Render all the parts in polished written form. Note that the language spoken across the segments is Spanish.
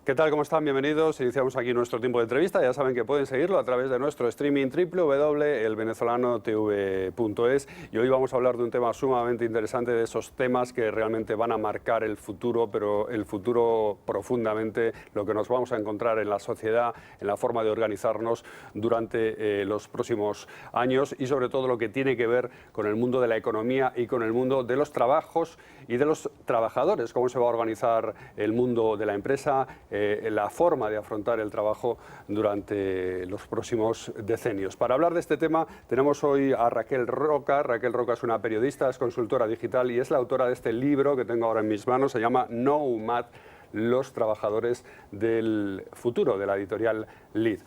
¿Qué tal? ¿Cómo están? Bienvenidos. Iniciamos aquí nuestro tiempo de entrevista. Ya saben que pueden seguirlo a través de nuestro streaming www.elvenezolanotv.es. Y hoy vamos a hablar de un tema sumamente interesante, de esos temas que realmente van a marcar el futuro, pero el futuro profundamente, lo que nos vamos a encontrar en la sociedad, en la forma de organizarnos durante los próximos años y sobre todo lo que tiene que ver con el mundo de la economía y con el mundo de los trabajos y de los trabajadores, cómo se va a organizar el mundo de la empresa, la forma de afrontar el trabajo durante los próximos decenios. Para hablar de este tema tenemos hoy a Raquel Roca. Raquel Roca es una periodista, es consultora digital y es la autora de este libro que tengo ahora en mis manos. Se llama Nomad, los trabajadores del futuro, de la editorial Lead.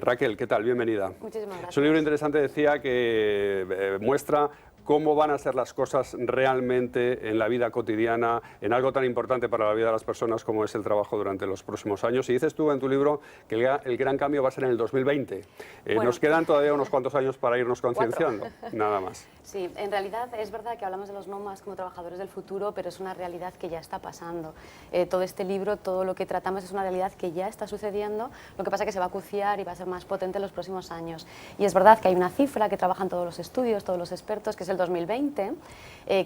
Raquel, ¿qué tal? Bienvenida. Muchísimas gracias. Es un libro interesante, decía, que muestra cómo van a ser las cosas realmente en la vida cotidiana, en algo tan importante para la vida de las personas como es el trabajo durante los próximos años. Y dices tú en tu libro que el gran cambio va a ser en el 2020. Bueno, nos quedan todavía unos cuantos años para irnos concienciando, nada más. Sí, en realidad es verdad que hablamos de los nómadas como trabajadores del futuro, pero es una realidad que ya está pasando. Todo este libro, todo lo que tratamos es una realidad que ya está sucediendo, lo que pasa es que se va a acuciar y va a ser más potente en los próximos años. Y es verdad que hay una cifra que trabajan todos los estudios, todos los expertos, que es el 2020,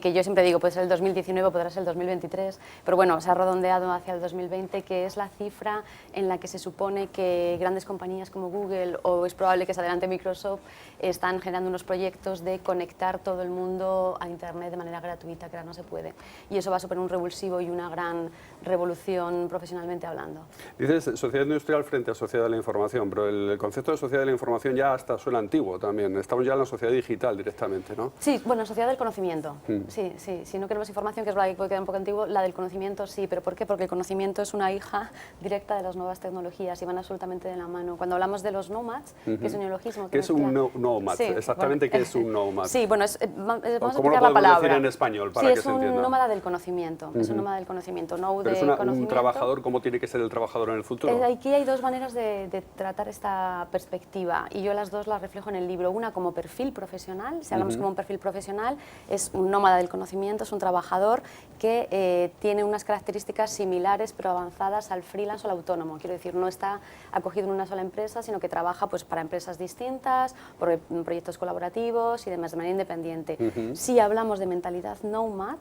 que yo siempre digo puede ser el 2019, podrá ser el 2023, pero bueno, se ha redondeado hacia el 2020, que es la cifra en la que se supone que grandes compañías como Google, o es probable que se adelante Microsoft, están generando unos proyectos de conectar todo el mundo a Internet de manera gratuita, que ahora no se puede. Y eso va a suponer un revulsivo y una gran revolución profesionalmente hablando. Dices sociedad industrial frente a sociedad de la información, pero el concepto de sociedad de la información ya hasta suena antiguo también. Estamos ya en la sociedad digital directamente, ¿no? Sí, bueno, sociedad del conocimiento. Sí, sí. Si no queremos información, que es verdad que puede quedar un poco antiguo, la del conocimiento sí. ¿Pero por qué? Porque el conocimiento es una hija directa de las nuevas tecnologías y van absolutamente de la mano. Cuando hablamos de los nomads, que es un neologismo... ¿Qué es un nomad? Sí, Exactamente, bueno, ¿qué es un nomad? Sí, bueno, vamos a ¿Cómo explicar lo la palabra. decir en español para sí, que se entienda? Es un nómada del conocimiento. Es un nómada del conocimiento, no Pero de es un conocimiento. trabajador, ¿cómo tiene que ser el trabajador en el futuro? Aquí hay dos maneras de tratar esta perspectiva y yo las dos las reflejo en el libro. Una como perfil profesional, si hablamos como un perfil profesional, es un nómada del conocimiento, es un trabajador que tiene unas características similares pero avanzadas al freelance o al autónomo. Quiero decir, no está acogido en una sola empresa, sino que trabaja pues, para empresas distintas, por proyectos colaborativos y demás, de manera independiente. Si hablamos de mentalidad nomad,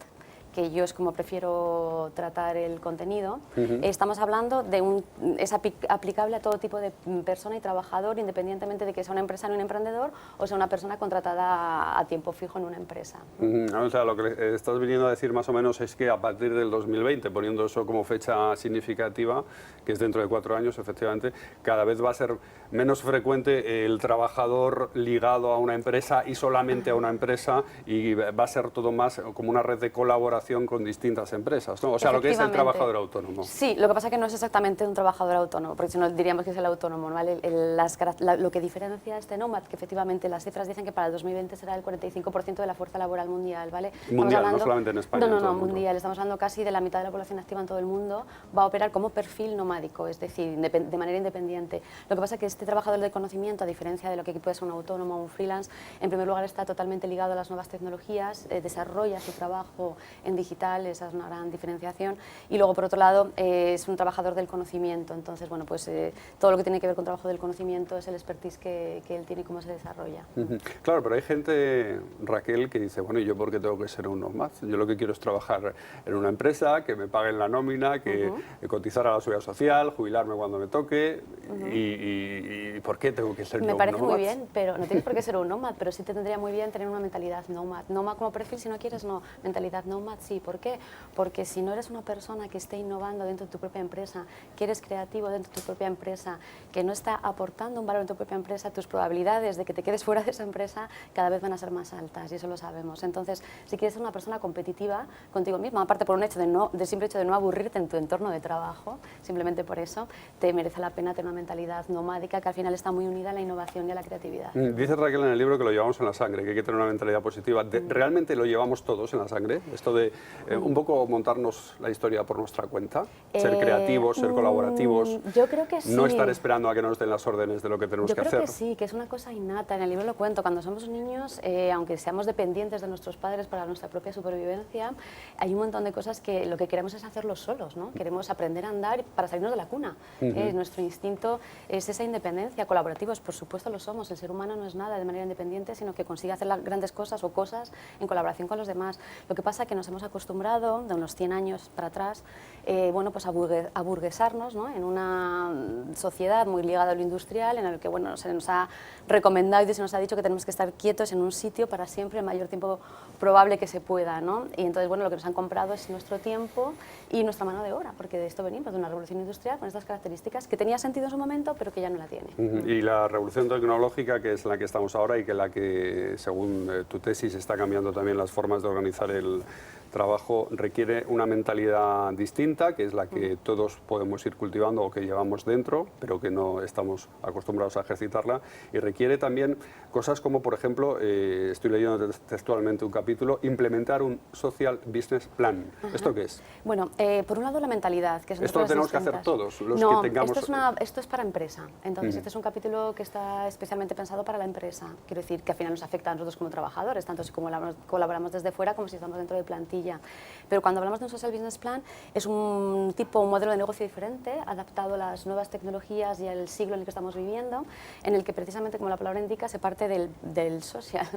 que yo es como prefiero tratar el contenido, estamos hablando de es aplicable a todo tipo de persona y trabajador, independientemente de que sea una empresario, un emprendedor o sea una persona contratada a tiempo fijo en una empresa. O sea, lo que estás viniendo a decir más o menos es que a partir del 2020, poniendo eso como fecha significativa, que es dentro de 4 años, efectivamente, cada vez va a ser menos frecuente el trabajador ligado a una empresa y solamente a una empresa, y va a ser todo más como una red de colaboración con distintas empresas, ¿no? O sea, lo que es el trabajador autónomo. Sí, lo que pasa es que no es exactamente un trabajador autónomo, porque si no diríamos que es el autónomo, ¿vale? Lo que diferencia a este nómad, que efectivamente las cifras dicen que para el 2020 será el 45% de la fuerza laboral mundial, ¿vale? Mundial, no solamente en España. No, mundial. Estamos hablando casi de la mitad de la población activa en todo el mundo, va a operar como perfil nomádico, es decir, de manera independiente. Lo que pasa es que este trabajador de conocimiento, a diferencia de lo que puede ser un autónomo o un freelance, en primer lugar está totalmente ligado a las nuevas tecnologías, desarrolla su trabajo en digital, esa es una gran diferenciación, y luego por otro lado es un trabajador del conocimiento, entonces bueno, pues todo lo que tiene que ver con trabajo del conocimiento es el expertise que él tiene y cómo se desarrolla. Claro, pero hay gente, Raquel, que dice, bueno, ¿y yo por qué tengo que ser un nomad? Yo lo que quiero es trabajar en una empresa, que me paguen la nómina, que cotizar a la seguridad social, jubilarme cuando me toque, y ¿por qué tengo que ser Me un parece nómad? muy bien, pero no tienes por qué ser un nómad, pero sí te tendría muy bien tener una mentalidad nómad. Nómad como perfil, si no quieres, no. Mentalidad nómad, sí. ¿Por qué? Porque si no eres una persona que esté innovando dentro de tu propia empresa, que eres creativo dentro de tu propia empresa, que no está aportando un valor en tu propia empresa, tus probabilidades de que te quedes fuera de esa empresa cada vez van a ser más altas, y eso lo sabemos. Entonces, si quieres ser una persona competitiva contigo misma, aparte por un hecho de simple hecho de no aburrirte en tu entorno de trabajo, simplemente por eso, te merece la pena tener una mentalidad nomádica que al final está muy unida a la innovación y a la creatividad. Dice Raquel en el libro que lo llevamos en la sangre, que hay que tener una mentalidad positiva. ¿Realmente lo llevamos todos en la sangre? Esto de de un poco montarnos la historia por nuestra cuenta, ser creativos, ser colaborativos, yo creo que sí. no estar esperando a que nos den las órdenes de lo que tenemos que hacer. Yo creo que sí, que es una cosa innata, en el libro lo cuento, cuando somos niños, aunque seamos dependientes de nuestros padres para nuestra propia supervivencia, hay un montón de cosas que lo que queremos es hacerlos solos, ¿no? Queremos aprender a andar para salirnos de la cuna. Nuestro instinto es esa independencia. Colaborativos, por supuesto lo somos, el ser humano no es nada de manera independiente, sino que consigue hacer las grandes cosas o cosas en colaboración con los demás. Lo que pasa es que nos hemos acostumbrado, de unos 100 años para atrás, bueno, pues a burguesarnos, ¿no? En una sociedad muy ligada a lo industrial, en el que bueno, se nos ha recomendado y se nos ha dicho que tenemos que estar quietos en un sitio para siempre, el mayor tiempo probable que se pueda, ¿no? Y entonces, bueno, lo que nos han comprado es nuestro tiempo y nuestra mano de obra, porque de esto venimos, de una revolución industrial con estas características que tenía sentido en su momento, pero que ya no la tiene. Y la revolución tecnológica, que es la que estamos ahora y que la que, según tu tesis, está cambiando también las formas de organizar el trabajo, requiere una mentalidad distinta, que es la que todos podemos ir cultivando o que llevamos dentro, pero que no estamos acostumbrados a ejercitarla, y requiere también cosas como, por ejemplo, estoy leyendo textualmente un capítulo, implementar un Social Business Plan. ¿Esto qué es? Bueno, por un lado la mentalidad, que es ¿Esto lo tenemos que hacer todos los que tengamos? Esto es para empresa, entonces este es un capítulo que está especialmente pensado para la empresa, quiero decir que al final nos afecta a nosotros como trabajadores, tanto si colaboramos desde fuera como si estamos dentro de plantilla. Pero cuando hablamos de un Social Business Plan es un modelo de negocio diferente, adaptado a las nuevas tecnologías y al siglo en el que estamos viviendo, en el que precisamente, como la palabra indica, se parte del social.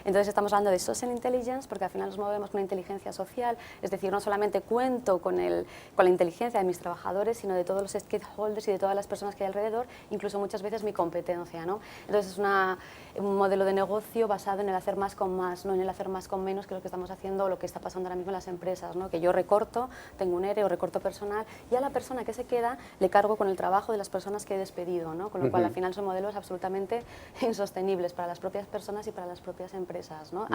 Entonces estamos hablando de social intelligence porque al final nos movemos con una inteligencia social, es decir, no solamente cuento con la inteligencia de mis trabajadores, sino de todos los stakeholders y de todas las personas que hay alrededor, incluso muchas veces mi competencia, ¿no? Entonces es un modelo de negocio basado en el hacer más con más, no en el hacer más con menos, que es lo que estamos haciendo o lo que está pasando ahora mismo en las empresas, ¿no? Que yo recorto, tengo un ERE o recorto personal y a la persona que se queda le cargo con el trabajo de las personas que he despedido, ¿no? Con lo cual al final son modelos absolutamente insostenibles para las propias personas y para las propias empresas, ¿no?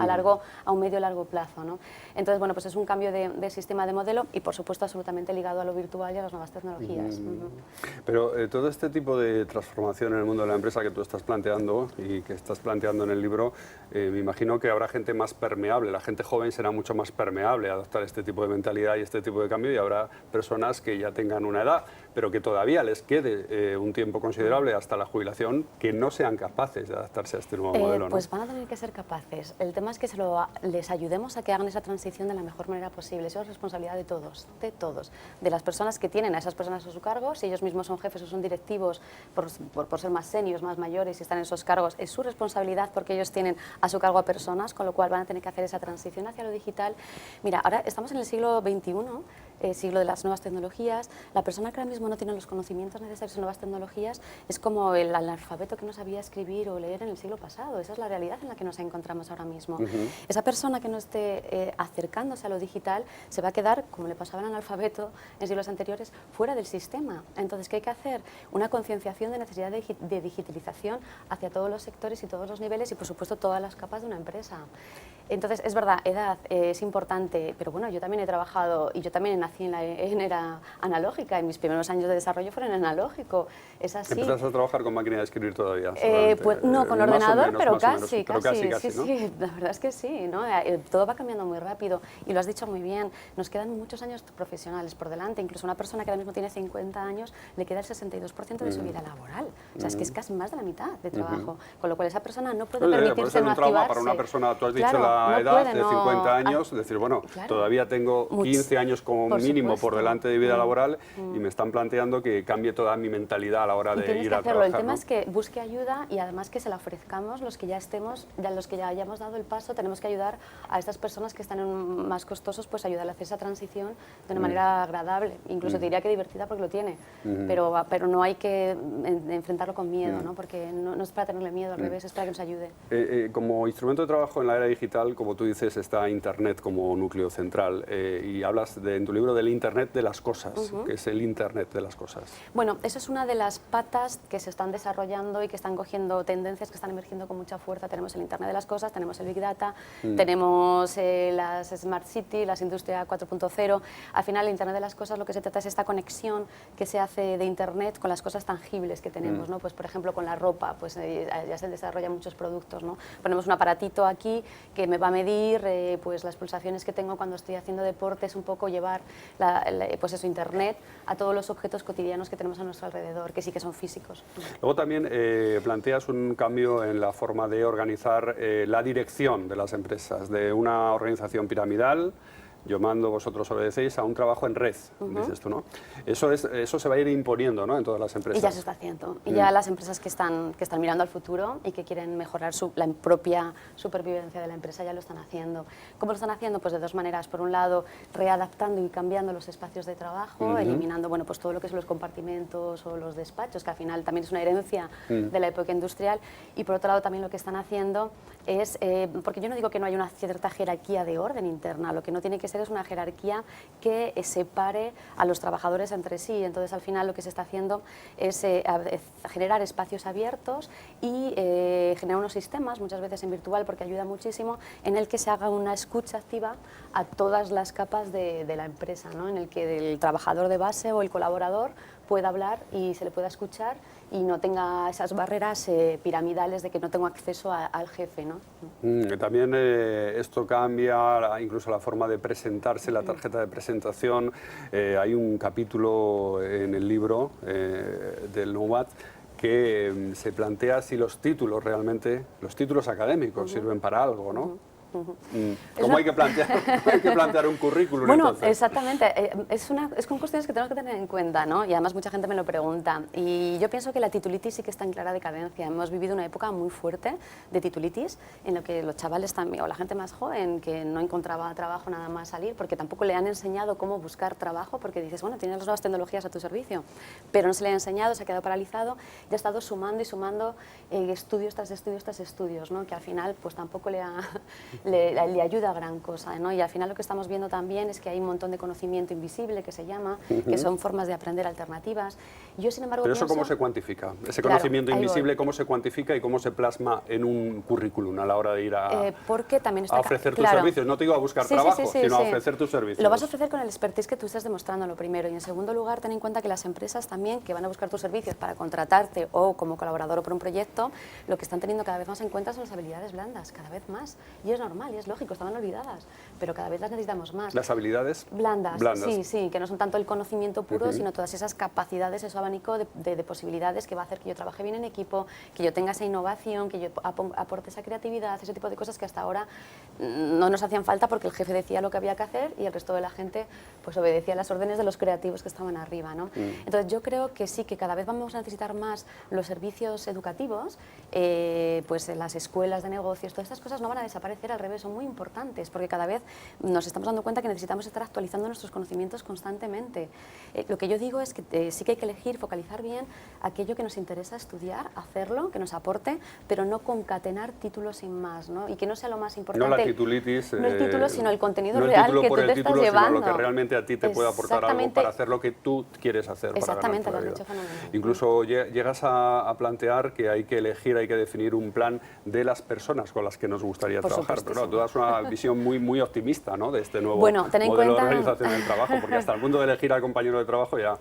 A un medio largo plazo, ¿no? Entonces, bueno, pues es un cambio de sistema de modelo y por supuesto absolutamente ligado a lo virtual y a las nuevas tecnologías. Pero todo este tipo de transformación en el mundo de la empresa que tú estás planteando y que estás planteando en el libro, me imagino que habrá gente más permeable, la gente joven será mucho más permeable a adoptar este tipo de mentalidad y este tipo de cambio, y habrá personas que ya tengan una edad, pero que todavía les quede un tiempo considerable hasta la jubilación, que no sean capaces de adaptarse a este nuevo modelo, ¿no? Pues van a tener que ser capaces. El tema es que les ayudemos a que hagan esa transición de la mejor manera posible. Eso es responsabilidad de todos, de las personas que tienen a esas personas a su cargo, si ellos mismos son jefes o son directivos, por ser más seniors, más mayores y están en esos cargos, es su responsabilidad porque ellos tienen a su cargo a personas, con lo cual van a tener que hacer esa transición hacia lo digital. Mira, ahora estamos en el siglo XXI, siglo de las nuevas tecnologías. La persona que ahora mismo no tiene los conocimientos necesarios en nuevas tecnologías es como el analfabeto que no sabía escribir o leer en el siglo pasado. Esa es la realidad en la que nos encontramos ahora mismo. Esa persona que no esté acercándose a lo digital se va a quedar, como le pasaba al analfabeto en siglos anteriores, fuera del sistema. Entonces, ¿qué hay que hacer? Una concienciación de necesidad de digitalización hacia todos los sectores y todos los niveles y, por supuesto, todas las capas de una empresa. Entonces, es verdad, edad es importante, pero bueno, yo también he trabajado y yo también nací en era analógica y mis primeros años de desarrollo fueron en analógico. Es así. ¿Empezaste a trabajar con máquina de escribir todavía? Pues no, con ordenador, menos, pero casi, sí, ¿no? sí, la verdad es que sí, ¿no? Todo va cambiando muy rápido y lo has dicho muy bien, nos quedan muchos años profesionales por delante, incluso una persona que ahora mismo tiene 50 años le queda el 62% de su vida laboral, o sea, es que es casi más de la mitad de trabajo, con lo cual esa persona no puede permitirse no activarse. Para una persona, tú has dicho Claro, la no edad puede, de 50 años, decir, bueno, claro, todavía tengo 15 años como mínimo por delante de vida laboral y me están planteando que cambie toda mi mentalidad a la hora de ir a trabajar. El tema es que busque ayuda y además que se la ofrezcamos los que ya estemos, los que ya hayamos dado el paso, tenemos que ayudar a estas personas que están en más costosos, pues ayudarle a hacer esa transición de una manera agradable, incluso te diría que divertida porque lo tiene, pero no hay que enfrentarlo con miedo, ¿no? Porque no es para tenerle miedo, al revés, es para que nos ayude. Como instrumento de trabajo en la era digital, como tú dices, está Internet como núcleo central y hablas en tu libro del Internet de las cosas, que es el Internet de las cosas. Bueno, eso es una de las patas que se están desarrollando y que están cogiendo tendencias que están emergiendo con mucha fuerza. Tenemos el Internet de las cosas, tenemos el Big Data, tenemos las Smart City, las Industria 4.0. Al final, el Internet de las cosas lo que se trata es esta conexión que se hace de Internet con las cosas tangibles que tenemos, ¿no? Pues, por ejemplo, con la ropa, pues ya se desarrollan muchos productos, ¿no? Ponemos un aparatito aquí que me va a medir pues las pulsaciones que tengo cuando estoy haciendo deporte, es un poco llevar pues eso, Internet a todos los objetos cotidianos que tenemos a nuestro alrededor, que sí que son físicos. Luego también planteas un cambio en la forma de organizar la dirección de las empresas, de una organización piramidal, yo mando, vosotros obedecéis, a un trabajo en red, dices tú, ¿no? Eso se va a ir imponiendo, ¿no?, en todas las empresas. Y ya se está haciendo. Y ya las empresas que están mirando al futuro y que quieren mejorar la propia supervivencia de la empresa ya lo están haciendo. ¿Cómo lo están haciendo? Pues de dos maneras. Por un lado, readaptando y cambiando los espacios de trabajo, eliminando, bueno, pues todo lo que son los compartimentos o los despachos, que al final también es una herencia de la época industrial. Y por otro lado, también lo que están haciendo es, porque yo no digo que no haya una cierta jerarquía de orden interna, lo que no tiene que ser es una jerarquía que separe a los trabajadores entre sí. Entonces, al final lo que se está haciendo es generar espacios abiertos y generar unos sistemas, muchas veces en virtual, porque ayuda muchísimo, en el que se haga una escucha activa a todas las capas de la empresa, ¿no?, en el que el trabajador de base o el colaborador pueda hablar y se le pueda escuchar y no tenga esas barreras piramidales de que no tengo acceso al jefe, ¿no? También esto cambia incluso la forma de presentarse, la tarjeta de presentación. Hay un capítulo en el libro del Nomad que se plantea si los títulos realmente, los títulos académicos sirven para algo, ¿no? ¿Cómo hay que plantear un currículum? Bueno, entonces? exactamente. Son cuestiones que tenemos que tener en cuenta, ¿no? Y además mucha gente me lo pregunta. Y yo pienso que la titulitis sí que está en clara decadencia. Hemos vivido una época muy fuerte de titulitis, en lo que los chavales también, o la gente más joven, que no encontraba trabajo nada más salir, porque tampoco le han enseñado cómo buscar trabajo, porque dices, bueno, tienes las nuevas tecnologías a tu servicio, pero no se le ha enseñado, se ha quedado paralizado y ha estado sumando y sumando estudios tras estudios tras estudios, ¿no?, que al final pues tampoco le ayuda a gran cosa, ¿no? Y al final lo que estamos viendo también es que hay un montón de conocimiento invisible, que se llama, que son formas de aprender alternativas. Yo, sin embargo, ¿Pero eso cómo se cuantifica? Ese conocimiento invisible, ¿cómo se cuantifica y cómo se plasma en un currículum a la hora de ir a ofrecer tus servicios? No te digo a buscar trabajo, sino a ofrecer tus servicios. Lo vas a ofrecer con el expertise que tú estás demostrando, lo primero. Y en segundo lugar, ten en cuenta que las empresas también, que van a buscar tus servicios para contratarte o como colaborador o por un proyecto, lo que están teniendo cada vez más en cuenta son las habilidades blandas, cada vez más. Y es normal y es lógico, estaban olvidadas, pero cada vez las necesitamos más. ¿Las habilidades? Blandas. Sí, que no son tanto el conocimiento puro, sino todas esas capacidades, ese abanico de posibilidades que va a hacer que yo trabaje bien en equipo, que yo tenga esa innovación, que yo aporte esa creatividad, ese tipo de cosas que hasta ahora no nos hacían falta porque el jefe decía lo que había que hacer y el resto de la gente pues obedecía las órdenes de los creativos que estaban arriba, ¿no? Entonces yo creo que sí, que cada vez vamos a necesitar más los servicios educativos, pues en las escuelas de negocios, todas estas cosas no van a desaparecer, al revés, son muy importantes, porque cada vez nos estamos dando cuenta que necesitamos estar actualizando nuestros conocimientos constantemente. Lo que yo digo es que sí que hay que elegir, focalizar bien aquello que nos interesa estudiar, hacerlo, que nos aporte, pero no concatenar títulos sin más, ¿no? Y que no sea lo más importante. No la titulitis. No el título, sino el contenido no real el que por tú el te título, estás llevando. Sino lo que realmente a ti te puede aportar algo para hacer lo que tú quieres hacer. Exactamente, para lo ganar has dicho fenomenal. Incluso llegas a plantear que hay que elegir, hay que definir un plan de las personas con las que nos gustaría trabajar. Pero claro, tú das una visión muy optimista, ¿no?, de este nuevo modelo de organización del trabajo, porque hasta el punto de elegir al compañero de trabajo ya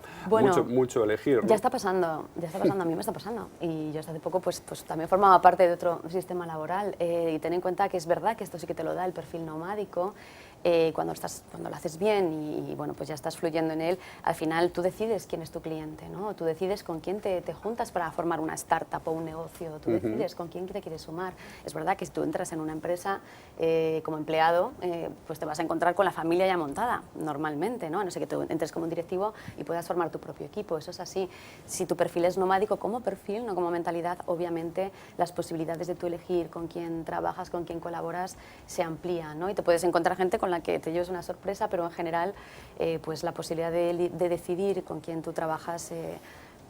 mucho elegir, ¿no? Ya está pasando, a mí me está pasando. Y yo hasta hace poco pues también formaba parte de otro sistema laboral. Y ten en cuenta que es verdad que esto sí que te lo da el perfil nomádico. Cuando lo haces bien y bueno, pues ya estás fluyendo en él, al final tú decides quién es tu cliente, ¿no? Tú decides con quién te juntas para formar una startup o un negocio, tú decides con quién te quieres sumar. Es verdad que si tú entras en una empresa como empleado, pues te vas a encontrar con la familia ya montada, normalmente, ¿no? A no ser que tú entres como un directivo y puedas formar tu propio equipo, eso es así. Si tu perfil es nomádico como perfil, no como mentalidad, obviamente las posibilidades de tú elegir con quién trabajas, con quién colaboras, se amplían, ¿no? Y te puedes encontrar gente con la que te lleves una sorpresa, pero en general pues la posibilidad de decidir con quién tú trabajas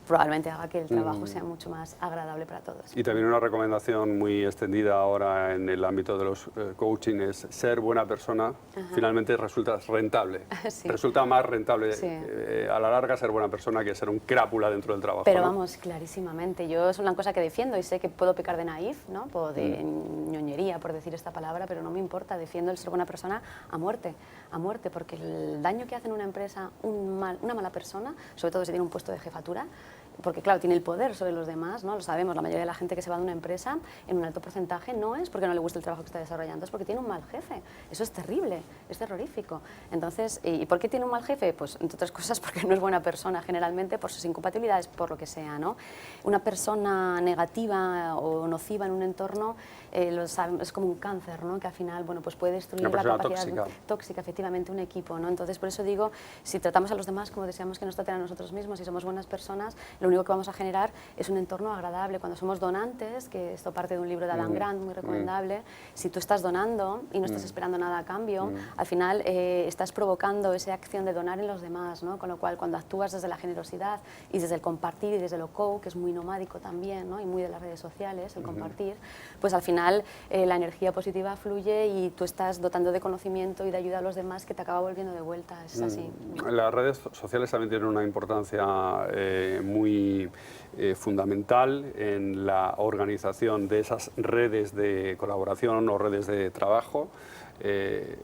probablemente haga que el trabajo sea mucho más agradable para todos. Y también una recomendación muy extendida ahora en el ámbito de los coaching es ser buena persona. Finalmente resulta rentable, resulta más rentable a la larga ser buena persona que ser un crápula dentro del trabajo. Pero ¿no? vamos, clarísimamente, yo es una cosa que defiendo y sé que puedo pecar de naif, ¿no? O de ñoñería por decir esta palabra, pero no me importa, defiendo el ser buena persona a muerte, porque el daño que hace en una empresa una mala persona, sobre todo si tiene un puesto de jefatura, porque claro, tiene el poder sobre los demás, ¿no? Lo sabemos, la mayoría de la gente que se va de una empresa, en un alto porcentaje, no es porque no le gusta el trabajo que está desarrollando, es porque tiene un mal jefe. Eso es terrible, es terrorífico. Entonces, ¿y por qué tiene un mal jefe? Pues, entre otras cosas, porque no es buena persona generalmente, por sus incompatibilidades, por lo que sea, ¿no? Una persona negativa o nociva en un entorno es como un cáncer, ¿no? Que al final, bueno, pues puede destruir la capacidad tóxica, efectivamente, un equipo, ¿no? Entonces, por eso digo, si tratamos a los demás como deseamos que nos traten a nosotros mismos, si somos buenas personas, lo único que vamos a generar es un entorno agradable. Cuando somos donantes, que esto parte de un libro de Adam Grant, muy recomendable, si tú estás donando y no estás esperando nada a cambio, al final estás provocando esa acción de donar en los demás, ¿no? Con lo cual, cuando actúas desde la generosidad y desde el compartir y desde lo que es muy nomádico también, ¿no? Y muy de las redes sociales, el compartir, pues al final la energía positiva fluye y tú estás dotando de conocimiento y de ayuda a los demás que te acaba volviendo de vuelta, es así. Las redes sociales también tienen una importancia muy fundamental en la organización de esas redes de colaboración o redes de trabajo,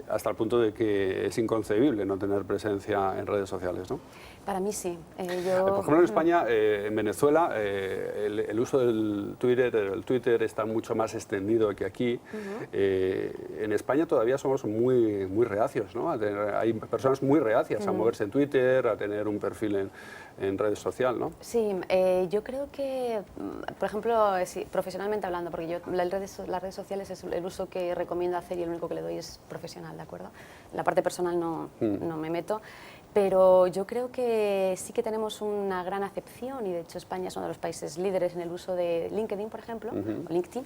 hasta el punto de que es inconcebible no tener presencia en redes sociales, ¿no? Para mí sí. Por ejemplo, en España, en Venezuela, el uso del Twitter está mucho más extendido que aquí. En España todavía somos muy reacios, ¿no? Hay personas muy reacias a moverse en Twitter, a tener un perfil en redes sociales, ¿no? Sí, yo creo que, por ejemplo, profesionalmente hablando, porque yo las redes sociales es el uso que recomiendo hacer y el único que le doy es profesional, ¿de acuerdo? La parte personal no me meto. Pero yo creo que sí que tenemos una gran acepción y de hecho España es uno de los países líderes en el uso de LinkedIn, por ejemplo, o LinkedIn.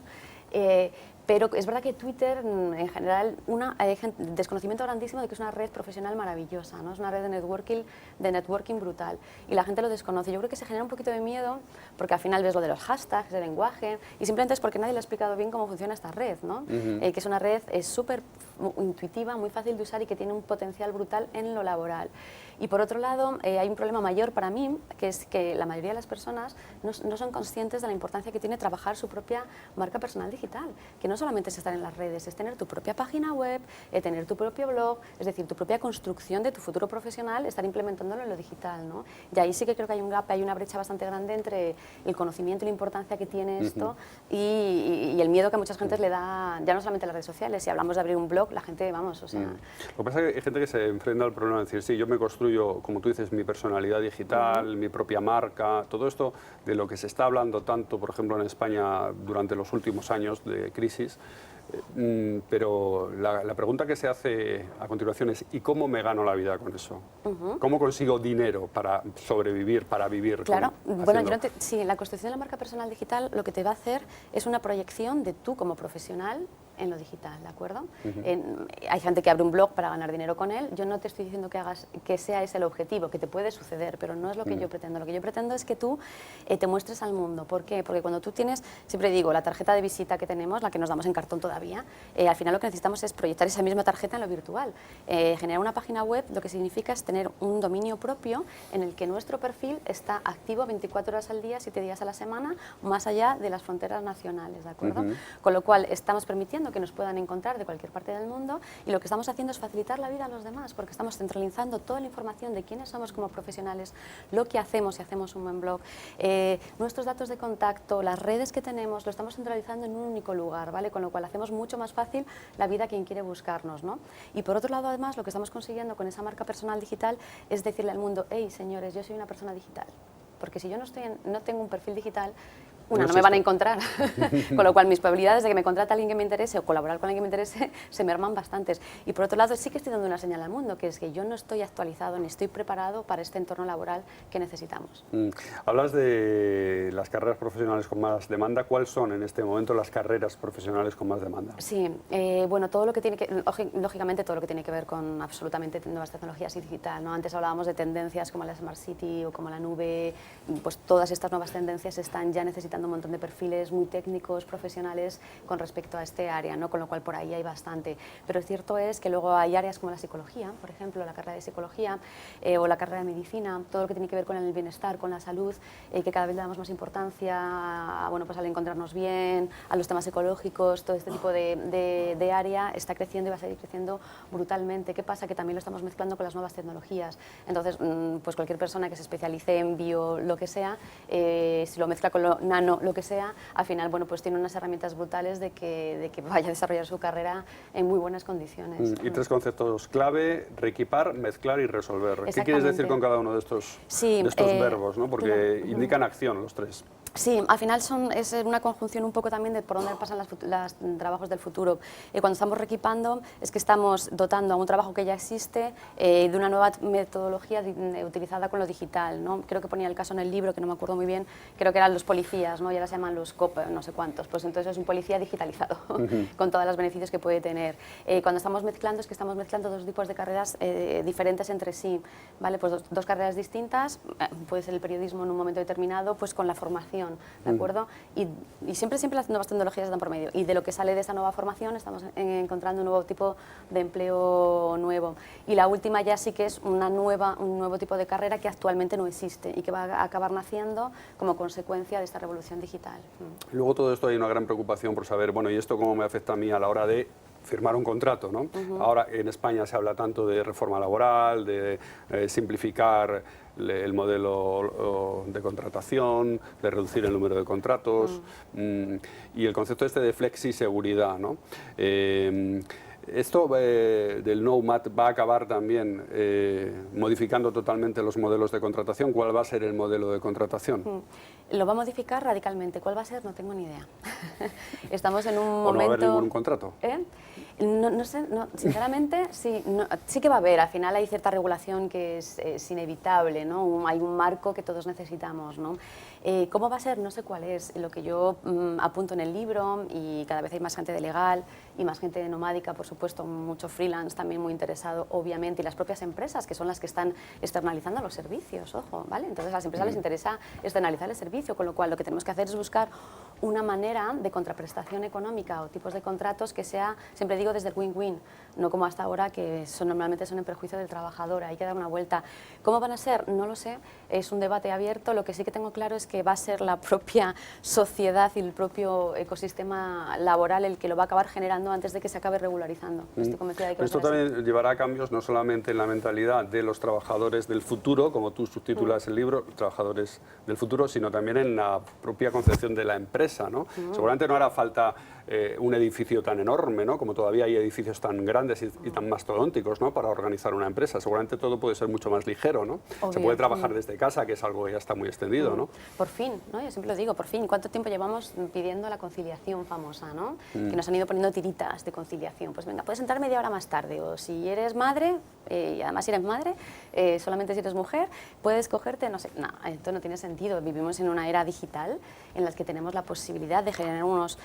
Pero es verdad que Twitter, en general, hay desconocimiento grandísimo de que es una red profesional maravillosa, ¿no? Es una red de networking brutal y la gente lo desconoce. Yo creo que se genera un poquito de miedo porque al final ves lo de los hashtags, el lenguaje y simplemente es porque nadie le ha explicado bien cómo funciona esta red, ¿no? Que es una red súper intuitiva, muy fácil de usar y que tiene un potencial brutal en lo laboral. Y por otro lado, hay un problema mayor para mí, que es que la mayoría de las personas no son conscientes de la importancia que tiene trabajar su propia marca personal digital, que no solamente es estar en las redes, es tener tu propia página web, tener tu propio blog, es decir, tu propia construcción de tu futuro profesional, estar implementándolo en lo digital, ¿no? Y ahí sí que creo que hay un gap, hay una brecha bastante grande entre el conocimiento y la importancia que tiene esto y el miedo que a muchas gentes le da, ya no solamente a las redes sociales, si hablamos de abrir un blog, la gente, vamos, o sea... Lo que pasa es que hay gente que se enfrenta al problema de decir, sí, yo me construyo, como tú dices, mi personalidad digital, mi propia marca, todo esto de lo que se está hablando tanto, por ejemplo, en España durante los últimos años de crisis, pero la pregunta que se hace a continuación es ¿y cómo me gano la vida con eso? ¿Cómo consigo dinero para sobrevivir, para vivir? Claro, bueno, sí, la construcción de la marca personal digital lo que te va a hacer es una proyección de tú como profesional en lo digital, ¿de acuerdo? Hay gente que abre un blog para ganar dinero con él. Yo no te estoy diciendo que sea ese el objetivo, que te puede suceder, pero no es lo que yo pretendo. Lo que yo pretendo es que tú te muestres al mundo. ¿Por qué? Porque cuando tú tienes, siempre digo, la tarjeta de visita que tenemos, la que nos damos en cartón todavía, al final lo que necesitamos es proyectar esa misma tarjeta en lo virtual. Generar una página web lo que significa es tener un dominio propio en el que nuestro perfil está activo 24 horas al día, 7 días a la semana, más allá de las fronteras nacionales, ¿de acuerdo? Con lo cual estamos permitiendo que nos puedan encontrar de cualquier parte del mundo y lo que estamos haciendo es facilitar la vida a los demás porque estamos centralizando toda la información de quiénes somos como profesionales, lo que hacemos si hacemos un buen blog, nuestros datos de contacto, las redes que tenemos, lo estamos centralizando en un único lugar, ¿vale? Con lo cual hacemos mucho más fácil la vida a quien quiere buscarnos, ¿no? Y por otro lado, además, lo que estamos consiguiendo con esa marca personal digital es decirle al mundo, hey, señores, yo soy una persona digital, porque si yo no tengo un perfil digital, no me van a encontrar, con lo cual mis probabilidades de que me contrate alguien que me interese o colaborar con alguien que me interese se merman bastantes. Y por otro lado sí que estoy dando una señal al mundo, que es que yo no estoy actualizado ni estoy preparado para este entorno laboral que necesitamos. Hablas de las carreras profesionales con más demanda. ¿Cuáles son en este momento las carreras profesionales con más demanda? Sí, bueno, todo lo que tiene que, lógicamente todo lo que tiene que ver con absolutamente nuevas tecnologías y digital, ¿no? Antes hablábamos de tendencias como la Smart City o como la nube, pues todas estas nuevas tendencias están ya necesitando mezclando un montón de perfiles muy técnicos, profesionales con respecto a este área, ¿no? Con lo cual por ahí hay bastante. Pero cierto es que luego hay áreas como la psicología, por ejemplo, la carrera de psicología o la carrera de medicina, todo lo que tiene que ver con el bienestar, con la salud, que cada vez le damos más importancia a, bueno, pues al encontrarnos bien, a los temas ecológicos, todo este tipo de área está creciendo y va a seguir creciendo brutalmente. ¿Qué pasa? Que también lo estamos mezclando con las nuevas tecnologías. Entonces, pues cualquier persona que se especialice en bio, lo que sea, si lo mezcla con lo nano, lo que sea, al final, bueno, pues tiene unas herramientas brutales de que vaya a desarrollar su carrera en muy buenas condiciones. Y 3 conceptos clave: reequipar, mezclar y resolver. ¿Qué quieres decir con cada uno de estos, verbos, ¿no? Porque claro, indican acción los 3. Sí, al final es una conjunción un poco también de por dónde pasan los trabajos del futuro. Cuando estamos reequipando es que estamos dotando a un trabajo que ya existe de una nueva metodología utilizada con lo digital, ¿no? Creo que ponía el caso en el libro, que no me acuerdo muy bien, creo que eran los policías, ¿no? Y ahora se llaman los COP, no sé cuántos, pues entonces es un policía digitalizado, con todos los beneficios que puede tener. Cuando estamos mezclando es que estamos mezclando dos tipos de carreras diferentes entre sí, ¿vale? Pues dos carreras distintas, puede ser el periodismo en un momento determinado, pues con la formación, ¿de acuerdo? Y siempre las nuevas tecnologías están por medio, y de lo que sale de esa nueva formación estamos encontrando un nuevo tipo de empleo nuevo. Y la última ya sí que es un nuevo tipo de carrera que actualmente no existe y que va a acabar naciendo como consecuencia de esta revolución digital. Luego todo esto hay una gran preocupación por saber, bueno, ¿y esto cómo me afecta a mí a la hora de firmar un contrato, ¿no? Ahora en España se habla tanto de reforma laboral, de simplificar el modelo de contratación, de reducir el número de contratos y el concepto este de flexiseguridad, ¿no? Esto del NOMAD va a acabar también modificando totalmente los modelos de contratación. ¿Cuál va a ser el modelo de contratación? Lo va a modificar radicalmente. ¿Cuál va a ser? No tengo ni idea. Estamos en un momento... ¿O no va a haber ningún contrato? No sé, sinceramente sí, sí que va a haber. Al final hay cierta regulación que es inevitable, ¿no? Hay un marco que todos necesitamos, ¿no? ¿Cómo va a ser? No sé cuál es. Lo que yo apunto en el libro, y cada vez hay más gente de legal y más gente de nomádica, por supuesto, mucho freelance también muy interesado, obviamente, y las propias empresas, que son las que están externalizando los servicios, ojo, ¿vale? Entonces a las empresas les interesa externalizar el servicio, con lo cual lo que tenemos que hacer es buscar una manera de contraprestación económica o tipos de contratos que sea, siempre digo, desde el win-win, no como hasta ahora, que normalmente son en perjuicio del trabajador. Hay que dar una vuelta. ¿Cómo van a ser? No lo sé, es un debate abierto. Lo que sí que tengo claro es que va a ser la propia sociedad y el propio ecosistema laboral el que lo va a acabar generando antes de que se acabe regularizando. Estoy convencida de que esto también llevará a cambios no solamente en la mentalidad de los trabajadores del futuro, como tú subtitulas el libro, trabajadores del futuro, sino también en la propia concepción de la empresa, ¿no? Seguramente no hará falta un edificio tan enorme, ¿no? Como todavía hay edificios tan grandes y tan mastodónticos, ¿no? Para organizar una empresa. Seguramente todo puede ser mucho más ligero, ¿no? Obvio. Se puede trabajar desde casa, que es algo que ya está muy extendido, ¿no? Por fin, ¿no? Yo siempre lo digo, por fin. ¿Cuánto tiempo llevamos pidiendo la conciliación famosa, ¿no? Que nos han ido poniendo tiritas de conciliación. Pues venga, puedes entrar media hora más tarde, o si eres madre, y además si eres madre, solamente si eres mujer, puedes cogerte, no sé, no, esto no tiene sentido. Vivimos en una era digital en la que tenemos la posibilidad de generar unos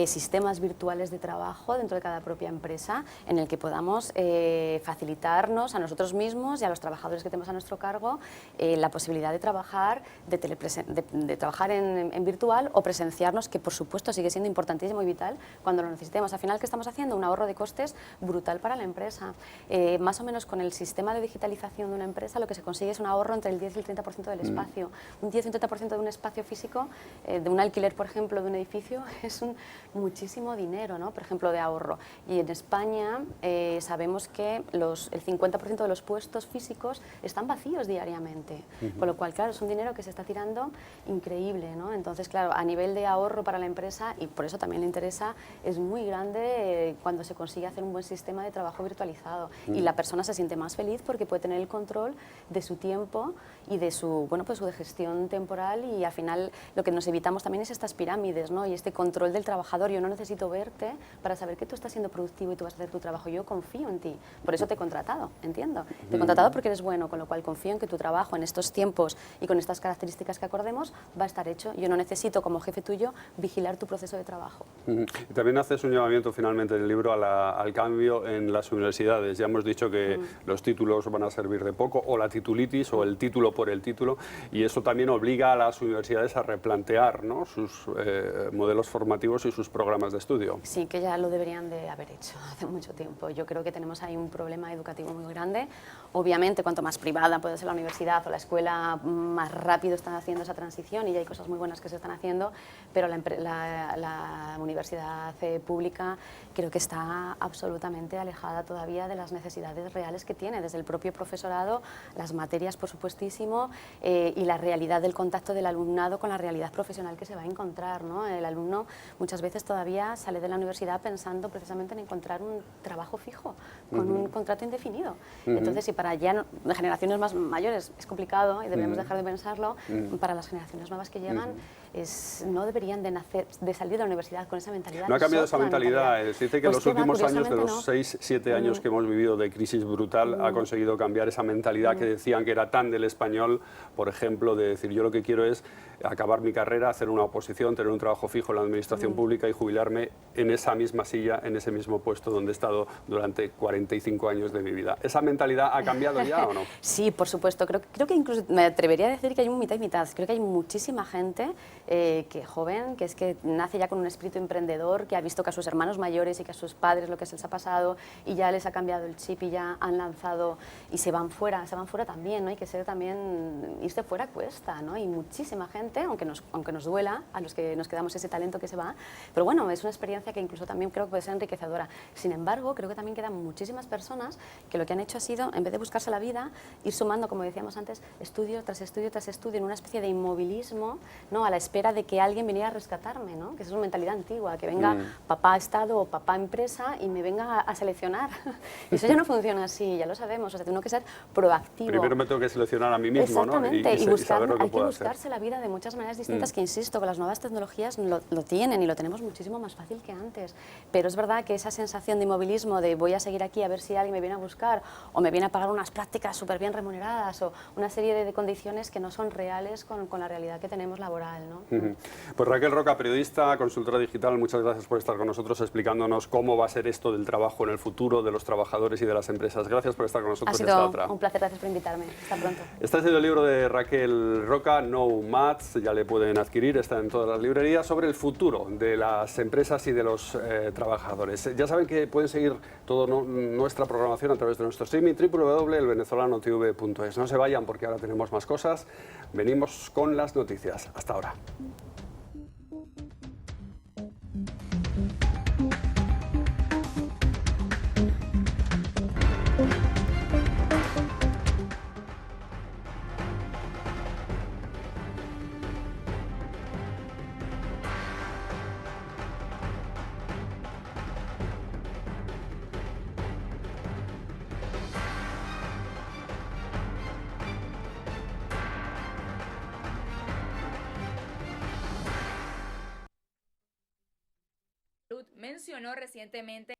sistemas virtuales de trabajo dentro de cada propia empresa en el que podamos facilitarnos a nosotros mismos y a los trabajadores que tenemos a nuestro cargo la posibilidad de trabajar, de trabajar en virtual o presenciarnos, que por supuesto sigue siendo importantísimo y vital cuando lo necesitemos. Al final, ¿qué estamos haciendo? Un ahorro de costes brutal para la empresa. Más o menos con el sistema de digitalización de una empresa lo que se consigue es un ahorro entre el 10 y el 30% del espacio. Un 10 y un 30% de un espacio físico, de un alquiler, por ejemplo, de un edificio, es muchísimo dinero, ¿no? Por ejemplo, de ahorro. Y en España sabemos que el 50% de los puestos físicos están vacíos diariamente, con lo cual, claro, es un dinero que se está tirando increíble, ¿no? Entonces, claro, a nivel de ahorro para la empresa, y por eso también le interesa, es muy grande cuando se consigue hacer un buen sistema de trabajo virtualizado y la persona se siente más feliz porque puede tener el control de su tiempo y de su, bueno, pues su gestión temporal, y al final lo que nos evitamos también es estas pirámides, ¿no? Y este control del trabajador. Yo no necesito verte para saber que tú estás siendo productivo y tú vas a hacer tu trabajo. Yo confío en ti, por eso te he contratado, entiendo. Te he contratado porque eres bueno, con lo cual confío en que tu trabajo en estos tiempos y con estas características que acordemos va a estar hecho. Yo no necesito, como jefe tuyo, vigilar tu proceso de trabajo. Y también haces un llamamiento finalmente en el libro al cambio en las universidades. Ya hemos dicho que los títulos van a servir de poco, o la titulitis, o el título por el título, y eso también obliga a las universidades a replantear, ¿no?, sus modelos formativos y sus programas de estudio. Sí, que ya lo deberían de haber hecho hace mucho tiempo. Yo creo que tenemos ahí un problema educativo muy grande. Obviamente, cuanto más privada puede ser la universidad o la escuela, más rápido están haciendo esa transición, y ya hay cosas muy buenas que se están haciendo, pero la universidad pública creo que está absolutamente alejada todavía de las necesidades reales que tiene, desde el propio profesorado, las materias, por supuestísimo, y la realidad del contacto del alumnado con la realidad profesional que se va a encontrar, ¿no? El alumno muchas veces todavía sale de la universidad pensando precisamente en encontrar un trabajo fijo, con un contrato indefinido. Entonces, si para ya generaciones más mayores es complicado y deberíamos dejar de pensarlo, para las generaciones nuevas que llegan, no deberían de salir de la universidad con esa mentalidad. No ha cambiado esa mentalidad. Se dice que Pues los últimos años, de los no. 6-7 años que hemos vivido de crisis brutal, ha conseguido cambiar esa mentalidad que decían que era tan del español, por ejemplo, de decir, yo lo que quiero es acabar mi carrera, hacer una oposición, tener un trabajo fijo en la administración pública y jubilarme en esa misma silla, en ese mismo puesto donde he estado durante 45 años de mi vida. ¿Esa mentalidad ha cambiado ya o no? Sí, por supuesto. Creo que incluso me atrevería a decir que hay un mitad y mitad. Creo que hay muchísima gente joven, que es que nace ya con un espíritu emprendedor, que ha visto que a sus hermanos mayores y que a sus padres lo que se les ha pasado y ya les ha cambiado el chip y ya han lanzado y se van fuera también, ¿no? Hay que ser también, irse fuera cuesta, ¿no? Y muchísima gente, aunque nos duela, a los que nos quedamos ese talento que se va, pero bueno, es una experiencia que incluso también creo que puede ser enriquecedora. Sin embargo, creo que también quedan muchísimas personas que lo que han hecho ha sido, en vez de buscarse la vida, ir sumando, como decíamos antes, estudio tras estudio tras estudio, en una especie de inmovilismo, ¿no?, a la espera de que alguien viniera a rescatarme, ¿no?, que esa es una mentalidad antigua, que venga papá Estado o papá empresa y me venga a seleccionar. Y eso ya no funciona así, ya lo sabemos, o sea, tengo que ser proactivo. Primero me tengo que seleccionar a mí mismo, ¿no? Y saber lo que hay que puedo buscarse hacer. la vida de muchas maneras distintas, que insisto, con las nuevas tecnologías lo tienen y lo tenemos muchísimo más fácil que antes. Pero es verdad que esa sensación de inmovilismo, de voy a seguir aquí a ver si alguien me viene a buscar o me viene a pagar unas prácticas súper bien remuneradas o una serie de condiciones que no son reales con la realidad que tenemos laboral, ¿no? Pues Raquel Roca, periodista, consultora digital, muchas gracias por estar con nosotros explicándonos cómo va a ser esto del trabajo en el futuro, de los trabajadores y de las empresas. Gracias por estar con nosotros. Ha sido un placer, gracias por invitarme. Hasta pronto. Este ha sido el libro de Raquel Roca, No Maths, ya le pueden adquirir, está en todas las librerías, sobre el futuro de las empresas y de los trabajadores. Ya saben que pueden seguir toda nuestra programación a través de nuestro streaming www.elvenezolanotv.es. No se vayan porque ahora tenemos más cosas. Venimos con las noticias. Hasta ahora. Mencionó recientemente